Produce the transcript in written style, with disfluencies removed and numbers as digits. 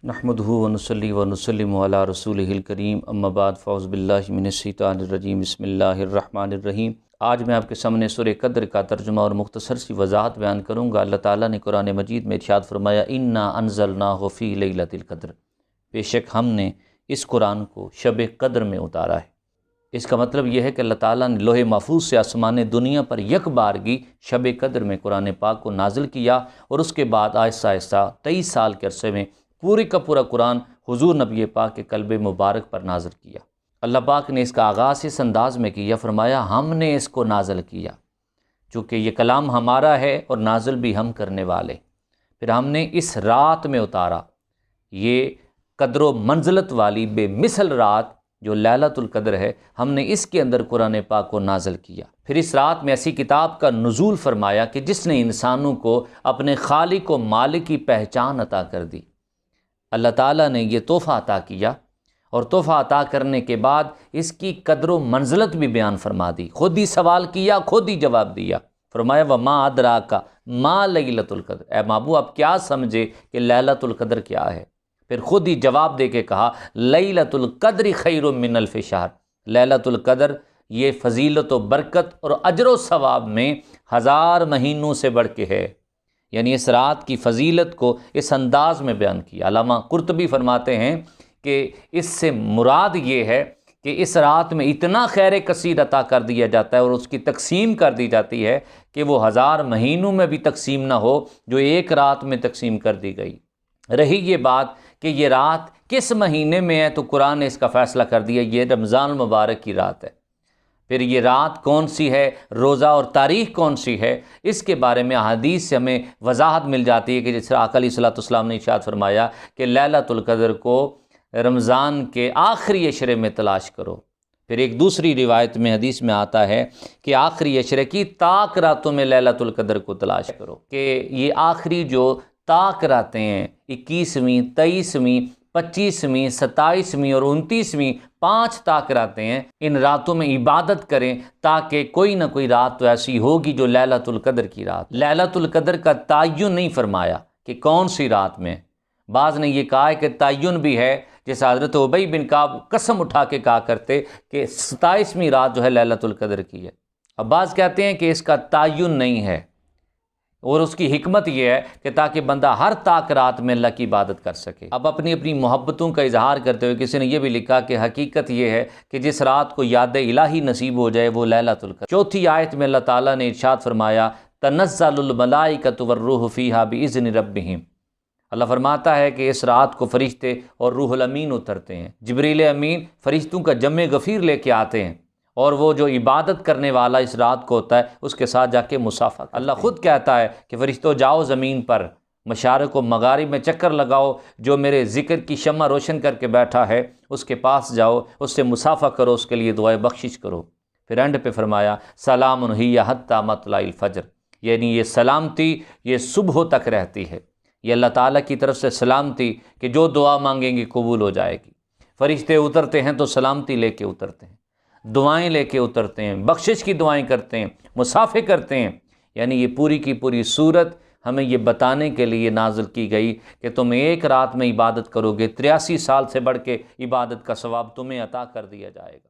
نحمدہ ونصلی ونسلم علی رسولہ الکریم، اما بعد، فاعوذ باللہ من الشیطان الرجیم، بسم اللہ الرحمن الرحیم۔ آج میں آپ کے سامنے سورہ قدر کا ترجمہ اور مختصر سی وضاحت بیان کروں گا۔ اللہ تعالیٰ نے قرآن مجید میں ارشاد فرمایا، انا انزلناہ فی لیلۃ القدر، بے شک ہم نے اس قرآن کو شب قدر میں اتارا ہے۔ اس کا مطلب یہ ہے کہ اللہ تعالیٰ نے لوح محفوظ سے آسمان دنیا پر یک بارگی شب قدر میں قرآن پاک کو نازل کیا، اور اس کے بعد آہستہ آہستہ 23 سال کے عرصے میں پوری کا پورا قرآن حضور نبی پاک کے قلب مبارک پر نازل کیا۔ اللہ پاک نے اس کا آغاز اس انداز میں کیا، فرمایا ہم نے اس کو نازل کیا، چونکہ یہ کلام ہمارا ہے اور نازل بھی ہم کرنے والے۔ پھر ہم نے اس رات میں اتارا، یہ قدر و منزلت والی بے مثل رات جو لیلۃ القدر ہے، ہم نے اس کے اندر قرآن پاک کو نازل کیا۔ پھر اس رات میں ایسی کتاب کا نزول فرمایا کہ جس نے انسانوں کو اپنے خالق و مالک کی پہچان عطا کر دی۔ اللہ تعالیٰ نے یہ تحفہ عطا کیا، اور تحفہ عطا کرنے کے بعد اس کی قدر و منزلت بھی بیان فرما دی۔ خود ہی سوال کیا، خود ہی جواب دیا، فرمایا وما ادراک ما لیلۃ القدر، اے محبوب آپ کیا سمجھے کہ لیلۃ القدر کیا ہے؟ پھر خود ہی جواب دے کے کہا لیلۃ القدر خیر من الف شہر، لیلۃ القدر یہ فضیلت و برکت اور اجر و ثواب میں 1000 مہینوں سے بڑھ کے ہے۔ یعنی اس رات کی فضیلت کو اس انداز میں بیان کیا۔ علامہ قرطبی فرماتے ہیں کہ اس سے مراد یہ ہے کہ اس رات میں اتنا خیر کثیر عطا کر دیا جاتا ہے اور اس کی تقسیم کر دی جاتی ہے کہ وہ 1000 مہینوں میں بھی تقسیم نہ ہو جو ایک رات میں تقسیم کر دی گئی۔ رہی یہ بات کہ یہ رات کس مہینے میں ہے، تو قرآن نے اس کا فیصلہ کر دیا، یہ رمضان المبارک کی رات ہے۔ پھر یہ رات کون سی ہے، روزہ اور تاریخ کون سی ہے، اس کے بارے میں احادیث سے ہمیں وضاحت مل جاتی ہے کہ جس طرح آقا علیہ السلام نے ارشاد فرمایا کہ لیلۃ القدر کو رمضان کے آخری عشرے میں تلاش کرو۔ پھر ایک دوسری روایت میں حدیث میں آتا ہے کہ آخری عشرے کی طاق راتوں میں لیلۃ القدر کو تلاش کرو، کہ یہ آخری جو طاق راتیں ہیں، 21ویں، 23ویں، 25ویں، 27ویں اور 29ویں 5 طاق راتیں ہیں، ان راتوں میں عبادت کریں، تاکہ کوئی نہ کوئی رات تو ایسی ہوگی جو لیلۃ القدر کی رات۔ لیلۃ القدر کا تعین نہیں فرمایا کہ کون سی رات میں، بعض نے یہ کہا ہے کہ تعین بھی ہے، جیسے حضرت ابی بن کعب قسم اٹھا کے کہا کرتے کہ 27ویں رات جو ہے لیلۃ القدر کی ہے۔ اب بعض کہتے ہیں کہ اس کا تعین نہیں ہے، اور اس کی حکمت یہ ہے کہ تاکہ بندہ ہر طاق رات میں اللہ کی عبادت کر سکے۔ اب اپنی اپنی محبتوں کا اظہار کرتے ہوئے کسی نے یہ بھی لکھا کہ حقیقت یہ ہے کہ جس رات کو یاد الہی نصیب ہو جائے وہ لیلۃ القدر۔ چوتھی آیت میں اللہ تعالیٰ نے ارشاد فرمایا تنزل الملائکۃ والروح فیہا بإذن ربہم، اللہ فرماتا ہے کہ اس رات کو فرشتے اور روح الامین اترتے ہیں۔ جبریل امین فرشتوں کا جمع غفیر لے کے آتے ہیں، اور وہ جو عبادت کرنے والا اس رات کو ہوتا ہے اس کے ساتھ جا کے مصافحہ۔ اللہ خود کہتا ہے کہ فرشتوں جاؤ زمین پر، مشارق و مغارب میں چکر لگاؤ، جو میرے ذکر کی شمع روشن کر کے بیٹھا ہے اس کے پاس جاؤ، اس سے مصافحہ کرو، اس کے لیے دعائے بخشش کرو۔ پھر اینڈ پہ فرمایا سلام ہی حتی مطلع الفجر، یعنی یہ سلامتی یہ صبح تک رہتی ہے، یہ اللہ تعالیٰ کی طرف سے سلامتی کہ جو دعا مانگیں گے قبول ہو جائے گی۔ فرشتے اترتے ہیں تو سلامتی لے کے اترتے ہیں، دعائیں لے کے اترتے ہیں، بخشش کی دعائیں کرتے ہیں، مصافحے کرتے ہیں۔ یعنی یہ پوری کی پوری صورت ہمیں یہ بتانے کے لیے نازل کی گئی کہ تم ایک رات میں عبادت کرو گے، 83 سال سے بڑھ کے عبادت کا ثواب تمہیں عطا کر دیا جائے گا۔